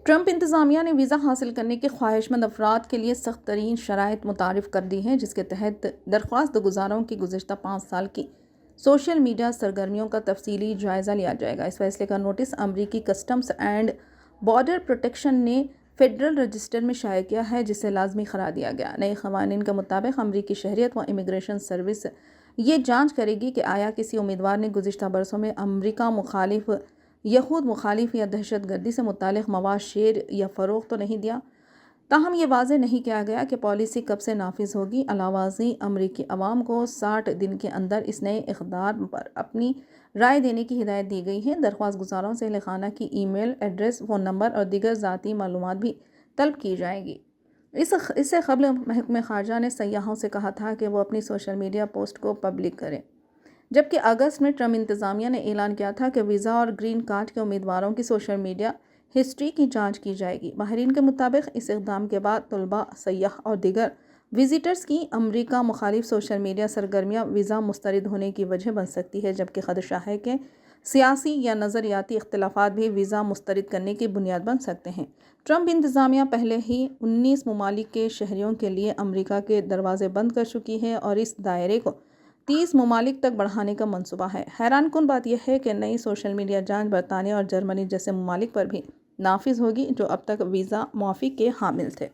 Trump انتظامیہ نے visa حاصل کرنے کے خواہش مند افراد کے لیے سخت ترین شرائط متعارف کر دی ہیں، جس کے تحت درخواست گزاروں کی گزشتہ 5 سال کی سوشل میڈیا سرگرمیوں کا تفصیلی جائزہ لیا جائے گا۔ اس فیصلے کا نوٹس امریکی کسٹمز اینڈ بارڈر پروٹیکشن نے فیڈرل رجسٹر میں شائع کیا ہے، جسے لازمی قرار دیا گیا۔ نئے قوانین کے مطابق امریکی شہریت و امیگریشن سروس یہ جانچ کرے گی کہ آیا کسی امیدوار نے گزشتہ برسوں میں امریکہ مخالف، یہود مخالف یا دہشت گردی سے متعلق مواد شیئر یا فروغ تو نہیں دیا۔ تاہم یہ واضح نہیں کیا گیا کہ پالیسی کب سے نافذ ہوگی۔ علاوہ ازیں امریکی عوام کو 60 دن کے اندر اس نئے اقدام پر اپنی رائے دینے کی ہدایت دی گئی ہے۔ درخواست گزاروں سے اہل خانہ کی ای میل ایڈریس، فون نمبر اور دیگر ذاتی معلومات بھی طلب کی جائیں گی۔ اس سے قبل محکمہ خارجہ نے سیاحوں سے کہا تھا کہ وہ اپنی سوشل میڈیا پوسٹ کو پبلک کریں، جبکہ اگست میں ٹرمپ انتظامیہ نے اعلان کیا تھا کہ ویزا اور گرین کارڈ کے امیدواروں کی سوشل میڈیا ہسٹری کی جانچ کی جائے گی۔ ماہرین کے مطابق اس اقدام کے بعد طلباء، سیاح اور دیگر وزٹرز کی امریکہ مخالف سوشل میڈیا سرگرمیاں ویزا مسترد ہونے کی وجہ بن سکتی ہے، جبکہ خدشہ ہے کہ سیاسی یا نظریاتی اختلافات بھی ویزا مسترد کرنے کی بنیاد بن سکتے ہیں۔ ٹرمپ انتظامیہ پہلے ہی 19 ممالک کے شہریوں کے لیے امریکہ کے دروازے بند کر چکی ہے اور اس دائرے کو 30 ممالک تک بڑھانے کا منصوبہ ہے۔ حیران کن بات یہ ہے کہ نئی سوشل میڈیا جانچ برطانیہ اور جرمنی جیسے ممالک پر بھی نافذ ہوگی، جو اب تک ویزا معافی کے حامل تھے۔